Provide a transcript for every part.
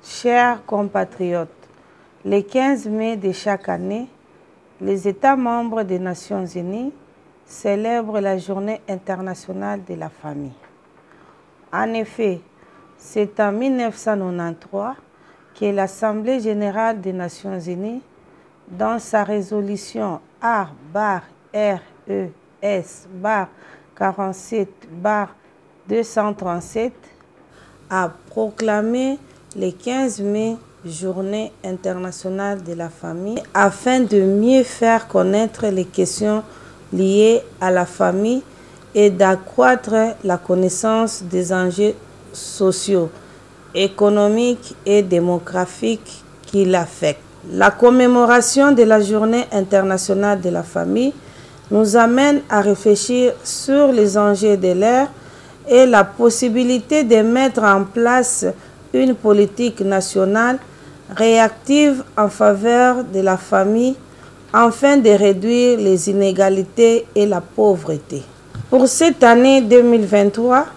Chers compatriotes, le 15 mai de chaque année, les États membres des Nations Unies célèbrent la Journée internationale de la famille. En effet, c'est en 1993 que l'Assemblée générale des Nations Unies, dans sa résolution R/RES/47/237, a proclamé le 15 mai Journée internationale de la famille afin de mieux faire connaître les questions liées à la famille et d'accroître la connaissance des enjeux sociaux, économiques et démographiques qui l'affectent. La commémoration de la Journée internationale de la famille nous amène à réfléchir sur les enjeux de l'ère et la possibilité de mettre en place une politique nationale réactive en faveur de la famille afin de réduire les inégalités et la pauvreté. Pour cette année 2023,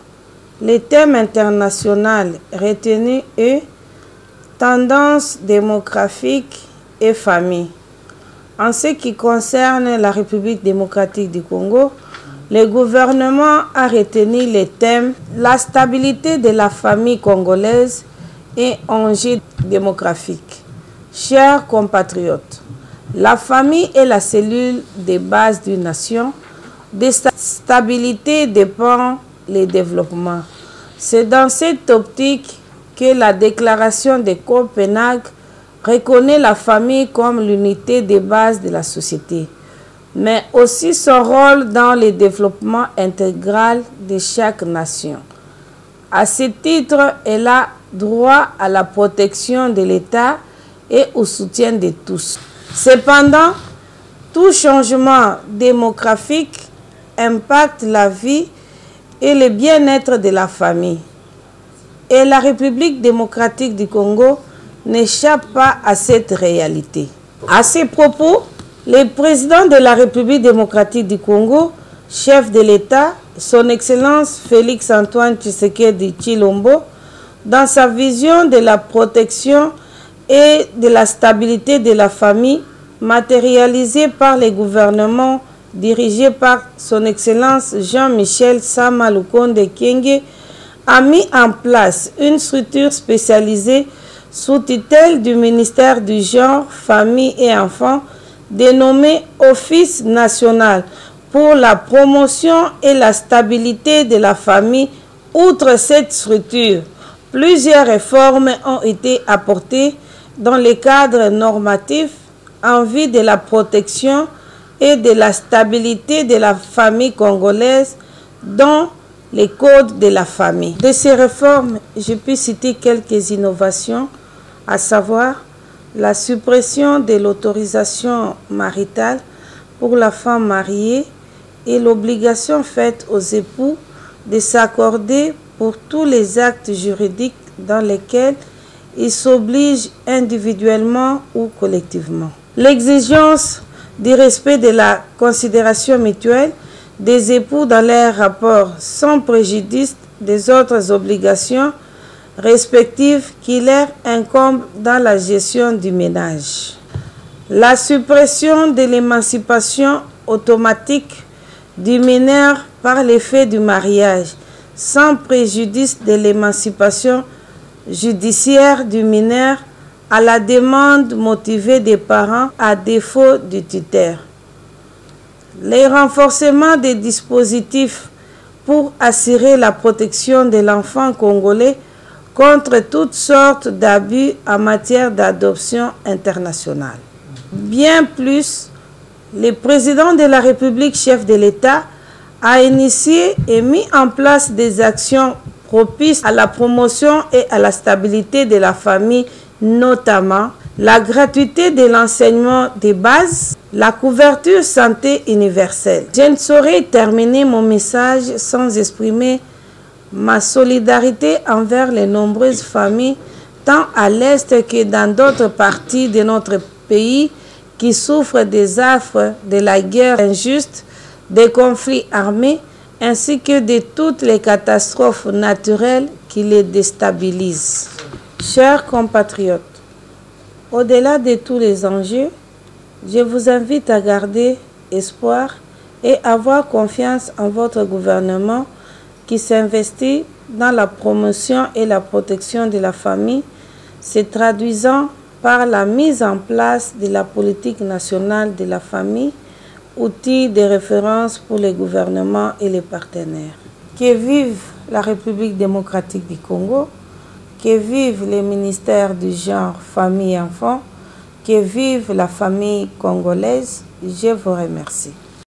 le thème international retenu est Tendance démographique et famille. En ce qui concerne la République démocratique du Congo, le gouvernement a retenu les thèmes la stabilité de la famille congolaise et enjeux démographiques. Chers compatriotes, la famille est la cellule de base d'une nation. De sa stabilité dépend le développement. C'est dans cette optique que la déclaration de Copenhague reconnaît la famille comme l'unité de base de la société, mais aussi son rôle dans le développement intégral de chaque nation. À ce titre, elle a droit à la protection de l'État et au soutien de tous. Cependant, tout changement démographique impacte la vie et le bien-être de la famille. Et la République démocratique du Congo n'échappe pas à cette réalité. À ces propos, le président de la République démocratique du Congo, chef de l'État, son Excellence Félix Antoine Tshisekedi Tshilombo, dans sa vision de la protection et de la stabilité de la famille, matérialisée par les gouvernements dirigés par son Excellence Jean-Michel Sama Lukonde Kyenge, a mis en place une structure spécialisée sous tutelle du ministère du Genre, Famille et Enfants, dénommée Office national pour la promotion et la stabilité de la famille. Outre cette structure, plusieurs réformes ont été apportées dans le cadre normatif en vue de la protection et de la stabilité de la famille congolaise, dont les codes de la famille. De ces réformes, je peux citer quelques innovations, à savoir la suppression de l'autorisation maritale pour la femme mariée et l'obligation faite aux époux de s'accorder pour tous les actes juridiques dans lesquels ils s'obligent individuellement ou collectivement. L'exigence du respect de la considération mutuelle des époux dans leurs rapports sans préjudice des autres obligations respectives qui leur incombent dans la gestion du ménage. La suppression de l'émancipation automatique du mineur par l'effet du mariage, sans préjudice de l'émancipation judiciaire du mineur à la demande motivée des parents à défaut du tuteur. Le renforcement des dispositifs pour assurer la protection de l'enfant congolais contre toutes sortes d'abus en matière d'adoption internationale. Bien plus, le président de la République, chef de l'État, a initié et mis en place des actions propices à la promotion et à la stabilité de la famille, notamment la gratuité de l'enseignement de base, la couverture santé universelle. Je ne saurais terminer mon message sans exprimer ma solidarité envers les nombreuses familles, tant à l'Est que dans d'autres parties de notre pays, qui souffrent des affres de la guerre injuste, des conflits armés, ainsi que de toutes les catastrophes naturelles qui les déstabilisent. Chers compatriotes, au-delà de tous les enjeux, je vous invite à garder espoir et avoir confiance en votre gouvernement qui s'investit dans la promotion et la protection de la famille, se traduisant par la mise en place de la politique nationale de la famille, outil de référence pour les gouvernements et les partenaires. Que vive la République démocratique du Congo, que vive les ministères du genre, famille et enfants, que vive la famille congolaise. Je vous remercie.